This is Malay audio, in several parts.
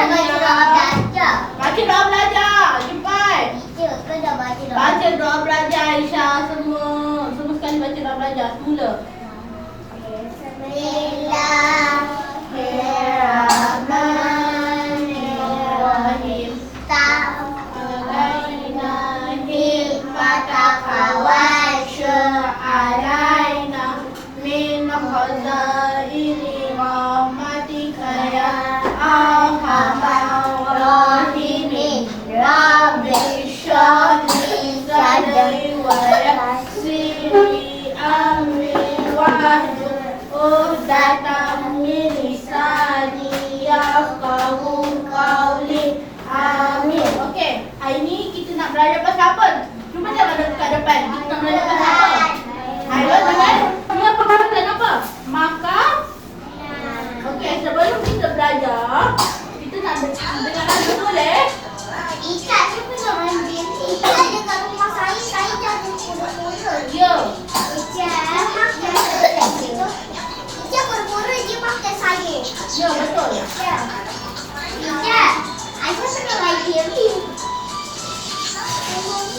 baca doa belajar. Baca doa belajar. Cepat. Teacher ke dah baca doa? Baca doa belajar Aisyah semua. Semua sekali baca doa belajar. Mula. Bismillahirrahmanirrahim. Alaina hikmataka wa sya'alaina min khazaini rahmatika ya arhamar rahimin. Rabbi shrah li sadri wa yassir li amri wahlul 'uqdatam min lisani yafqahu qawli. Amin. Okey, hari ni kita nak belajar pasal apa? Cuba jangan ada dekat depan. Kita nak belajar pasal apa? Ayo teman, ni apa perkataan apa? Maka. Okey, sebelum kita belajar, kita nak dengar lagu boleh? Ikat cuba nak mandi. Ikat dekat rumah saya jaga pura-pura. Ya. Ikat pura-pura dia makan saya. Ya, betul. Ikat, Aisyah pernah main game ni.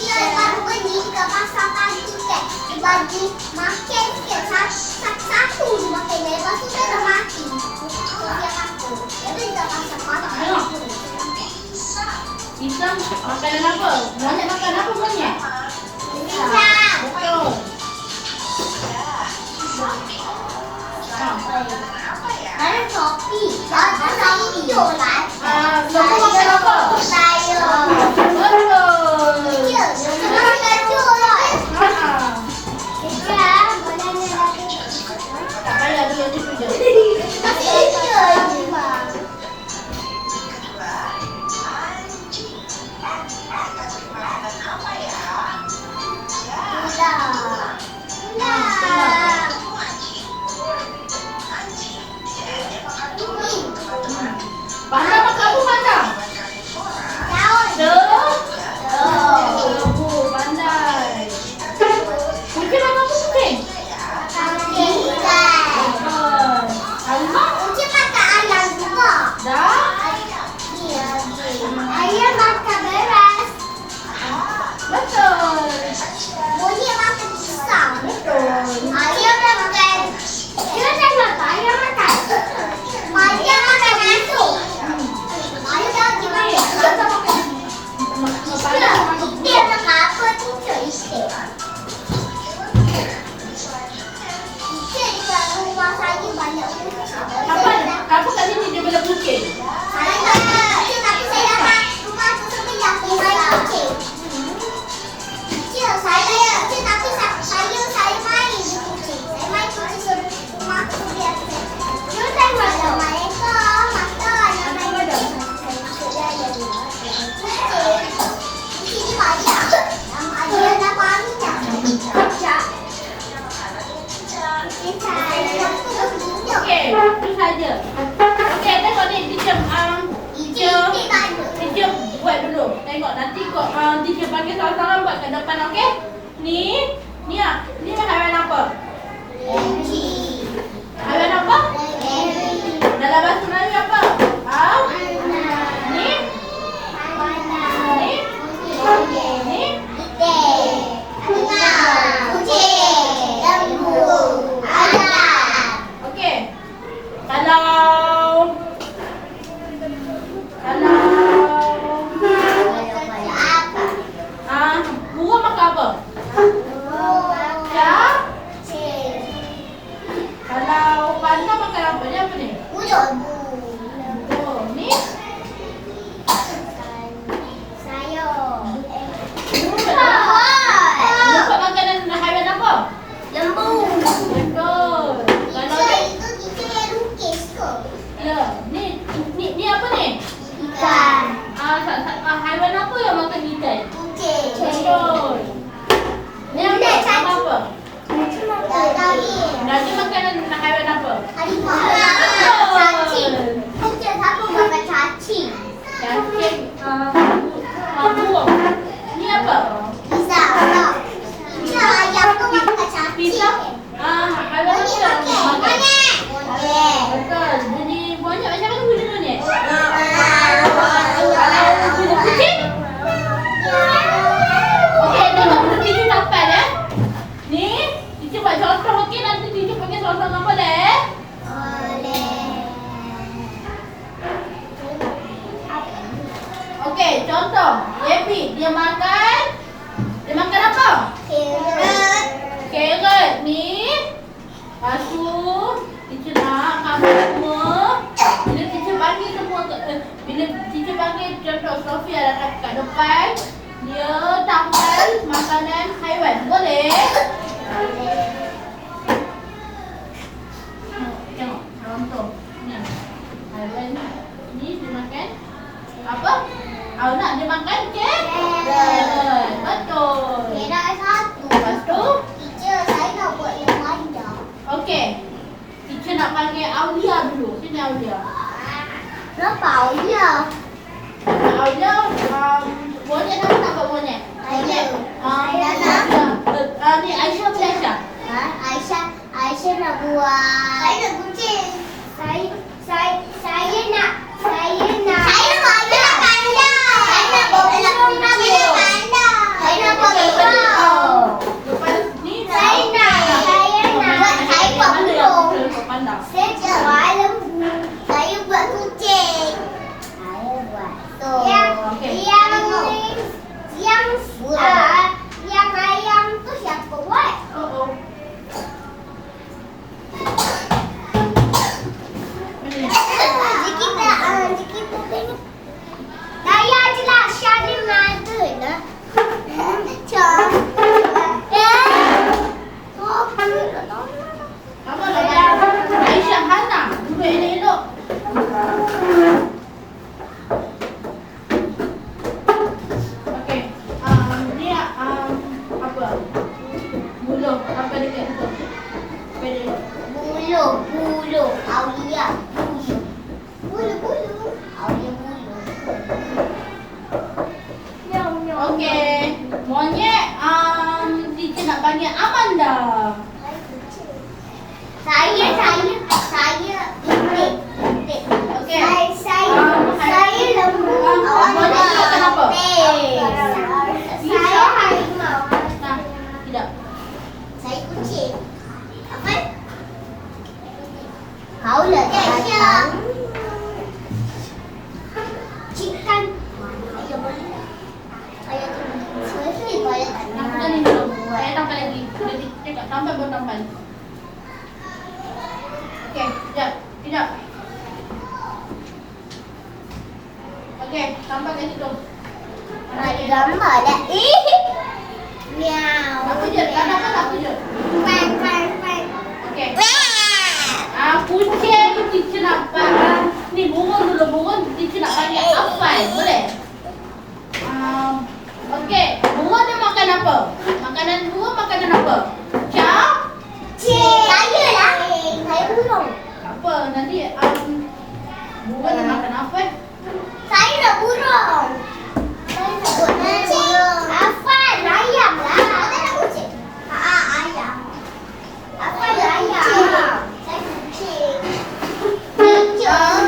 Dia baru beli kat pasar pagi kan. Dia bagi makan sikit. Satu dia makan. Lepas tu dia dah mati. Dia kata. Dia dah pasar pagi. Pisang makanan apa? Monyet makan apa monyet? Pisang. Betul. Ada Shopee. Ada Shopee lah. Lembu makan apa? Sayur. Betul. Ya, semua kacau lah. Ikan, boleh Tak payah dulu ni tu je. Panda makan apa panda? Lembu, pandai. Kucing makan apa kucing? Betul. Harimau? Dah? Ayam makan beras. Betul. Monyet makan pisang. Betul. Ayam dah makan. Dia dah makan. Ayam makan. Ayam makan nasi. Ayam dah gimana? Panda makan. Panda makan. Dia makan apa tu? Ikan. Ikan dekat rumah saya banyak kucing. Apa kat sini dia boleh kucing? Saya tak kucing tapi saya datang rumah tu sebelah saya kucing. Kucing saya kucing tapi saya main di kucing. Saya main kucing rumah tu biasa. Dia saya makan mereka makan yang main kucing ni banyak. Ada dah banyak. Kucing saya Okey, itu saja. Okey, tengok ni teacher teacher buat dulu. Tengok nanti kok teacher panggil salah-salah buat kat depan, okey? Ni haiwan apa? Haiwan apa? Dalam bahasa Melayu apa? Ni? Ni? Okey. Kalau burung makan apa? Ya? Kalau panda makan apa? Ni apa ni? Oh, ni? Dapat makanan haiwan apa? Lembu. Betul. Kalau ni? Itu kita yang lukis ke? Ya. Ni apa ni? Ikan. Haiwan apa yang makan ikan? Kucing. Betul. Ni apa? Nama apa? Daging. Daging makanan haiwan apa? Harimau. Betul. Cacing. Kucing siapa makan cacing? Cacing. Burung. Ni apa? Pisang. Pisang ayam tu makan cacing. Pisang? Haiwan apa yang makan? Monyet. Betul. Bunyi monyet macam mana bunyi monyet? panggil semua bila teacher panggil contoh Sofia kat depan, dia tampal makanan haiwan. Boleh? Tengok, contoh. Ni. Haiwan ni dia makan apa? Awak dia makan carrot. Betul. Dia dah satu. Lepas tu, Teacher, saya nak buat yang panjang. okey. Teacher nak panggil Aulia dulu. Sini Aulia. Kenapa Aulia? Aulia, monyet apa nak buat monyet? Monyet. Ni Aisyah boleh Aisyah? Aisyah nak buat. Saya nak kucing. Saya nak panda. Saya nak bawa burung kucing. Saya nak bawa burung. Lepas ni Saya buat burung. Panda. Saya buat lembu. Saya buat kucing. Saya buat tu. Yang ayam tu siapa buat? Oh. Kita tengok. Saya je lah Syahrin ada lah. Apa nama? Aisyah Hana. Duduk elok-elok. Okey. Ni apa? Buluh. Apa dekat tu? Apa dia? Bulu. Aulia. Bulu. Aulia bulu. Okey. Monyet. Teacher nak panggil Amanda. Saya itik. Okey. Saya lembu. Monyet dia makan apa? Saya harimau. Nah, tidak. Saya kucing. Apa? Kau lah datang. Chicken. Ayah boleh. Ayah tu. Saya boleh Nak tak? ni dulu. Saya tambah lagi. Jadi cakap tambah baru tambah. Okey, sekejap. Okey, tambah kat situ. Ada gambar dah. Miau. Apa je? Tanah kan apa je? Pan. Okey. Kucing teacher nak ni burung dulu. Burung teacher nak panggil Afan. Boleh? Okey. Burung dia makan apa? Makanan burung makanan apa? Saya lah. Saya burung. Apa? Nanti burung dia makan apa? Saya nak burung. Saya nak burung. Afan, ayam lah. Saya nak kucing. Ayam. Afan, ayam. Saya kucing. Teacher,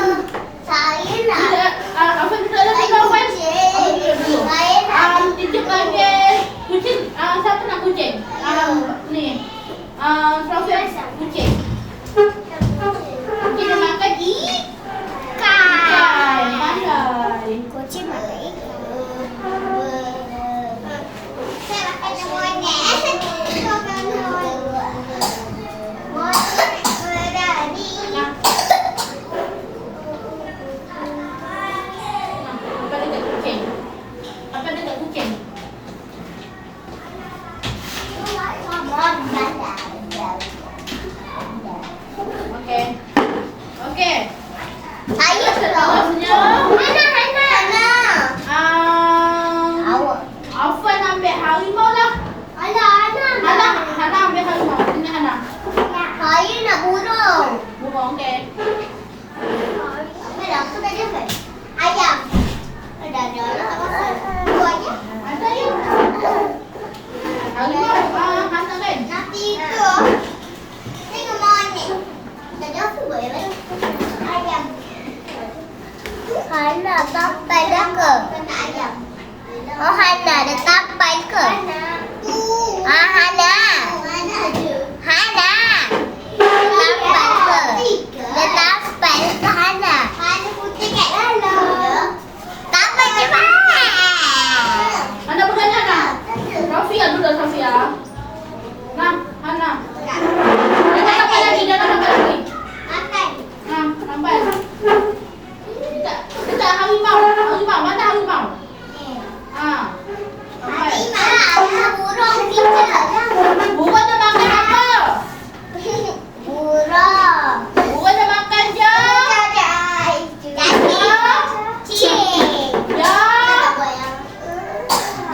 saya nak. Afan duduk dalam kawan. Saya nak. Teacher panggil kucing. Siapa nak kucing? Ni. Sofia kucing. Kucing dia makan ikan. Pandai. Kucing makan ikan. Saya makan monyet. Monyet berani. Apa dekat kucing? Okey. Saya Seterusnya. Hana. Awak. Afan ambil harimau lah. Hana ambil harimau. Sini Hana. Saya nak burung. Burung, okey. Aku dah dapat. Ayam. Ada lah. Dua je. Ada ya? Harimau, Hana kan? Nanti itu. Tengok monyet. Tadi aku boleh main. Ayam. Hana tapai dah ke? Kena ayam. Oh Hana ada tapai ke? Hana. Hana. Tapai ke? Dia tapai ke Hana? Hana putih kat dalam. Tapai cepat. Hana pegang Hana. Sofia dulu Sofia. Nah, Hana. Jangan sampai lagi. Makan. Nah, sampai. Burung dia makan apa? Burung. Burung dia makan je. Cacing. Ya.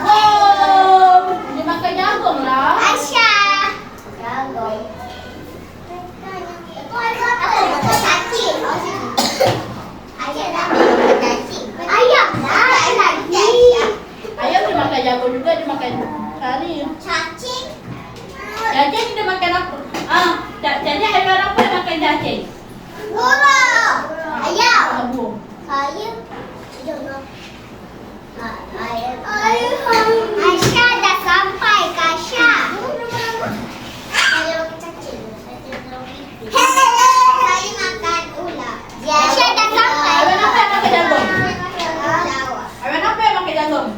Oh, dia makan jagung lah. Aisyah. Jagung. Cacing. Ayam lah lagi. Ayam dia makan jagung juga, dia makan kari. Cacing. Cacing dia makan apa? Jadi haiwan apa yang makan cacing? Burung. Ayam. Abu. Ayam. Aisyah dah sampai, Kasha. Saya makan cacing. Saya makan ular. Aisyah dah sampai. Haiwan apa yang makan jagung? Haiwan apa yang makan jagung?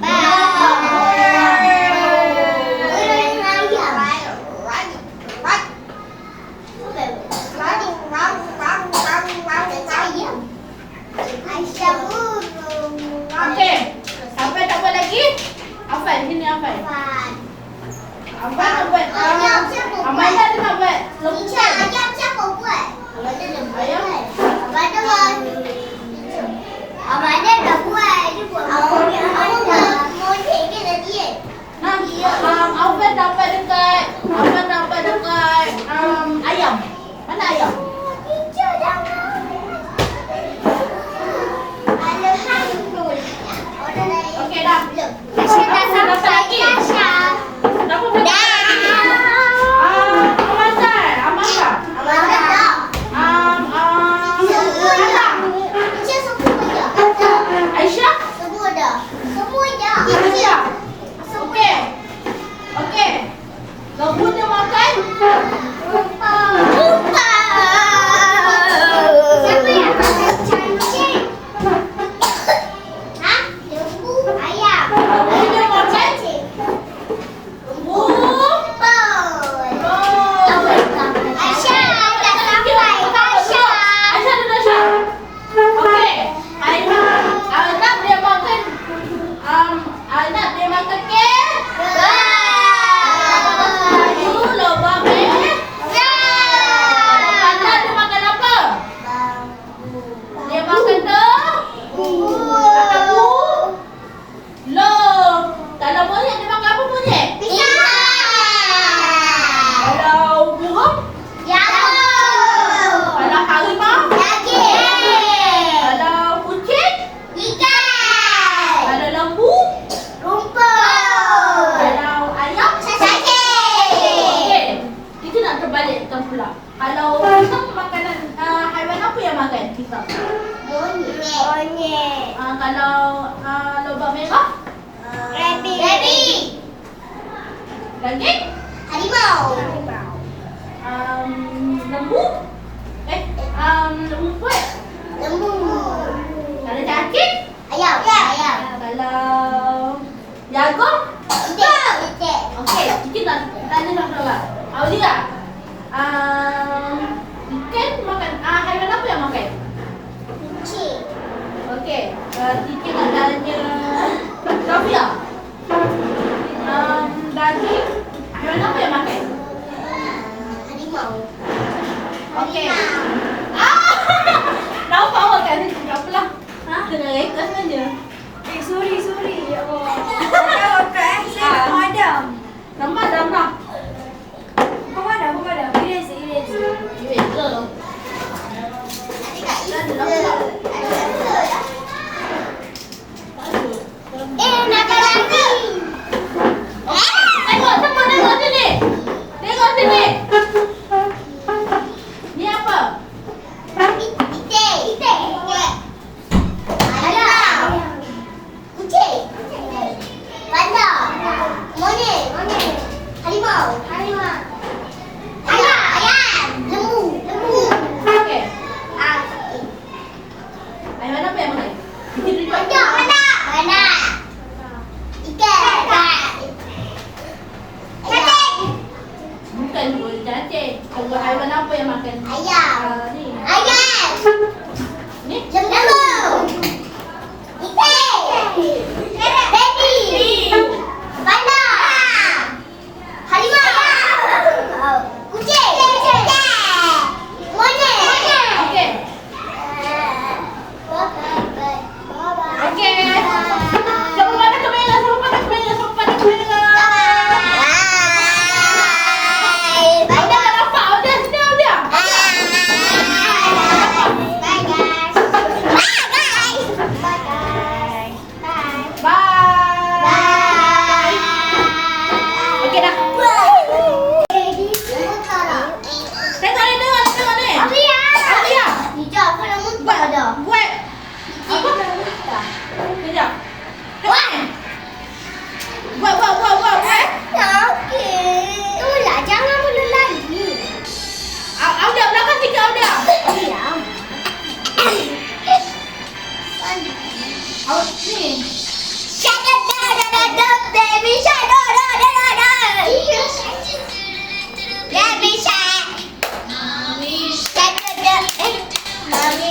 Aisyah burung. Okey. Sampai tak buat lagi? Afan, sini Afan. Afan nak buat. Ayam siapa buat? Amalia dia nak buat. Teacher, ayam siapa buat? Ayam. Abang dah Abang dah buat. Dia buat monyet ke dia? Nah, Afan dapat dekat. Afan dapat dekat ayam. Mana ayam? Teacher jangan. Alhamdulillah. Okey dah. Kasha dah sampai, Kasha. Dah pun dah. Amazan. Amazan. Abang dah. Teacher semua dah. Aisyah. Semua dah. Semua dah. Aisyah. Okey. Okey. Lembu dia makan? Rupa. Siapa yang makan cacing? Hah? Lembu, ayam. Lembu dia makan? Cacing. Lembu. Rumput. Oh. Aisyah dah sampai, Kasha. Aisyah dah Aisyah. Okey. Anak dia makan anak dia makan kek. Lobang Pandan dia makan apa? Dia makan makan bu. Loh. Kalau monyet dia makan apa monyet? Kalau burung? Kalau harimau? Kalau kucing? Kalau lembu? Kalau ayam? Okey. Kita nak terbalikkan pula. Kalau kita makanan haiwan apa yang makan kita? Kalau lobak merah? Daging? Lembu? Rumput? Kalau cacing? Kalau jagung? Okey, kita nak tanya satu soalan. Aulia, ikan makan, haiwan apa yang makan? Okey, kita nak tanya Sofia. Daging, haiwan apa yang makan? Okey. Nampak awak kat sini, tak apalah. Tengah rekod saja. Sorry. Ya Allah. Jawab kan? Saya pemadam. Nampak dah nak. Pemadam. Eraser. Eraser. Nak lagi. Tengok sini. Tengok sini. Ni apa? Itik. Ayam. Kucing. Panda. Monyet. Harimau. Ayam. Lembu. Okey.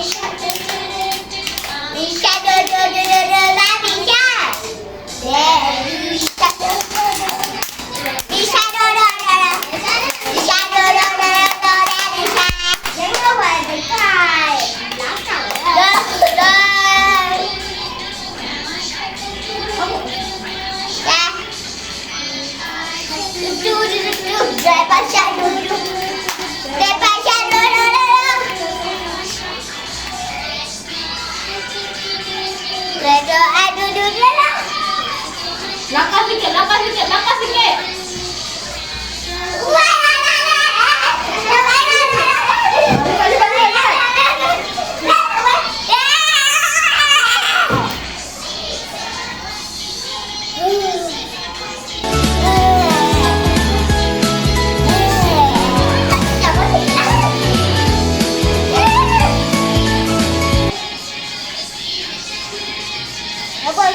Bisa do do do do do la bisa. Bisa do do do. Bisa do do do do. Bisa do do do do do bisa. Jangan lupa dekat. Belakang. Do. Ya. Du. Baca dulu. Baca dulu. Berdoa dulu lah. Langkah sikit. Apa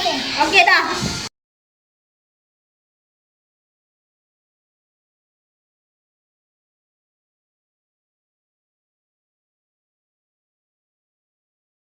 sih? Okey dah.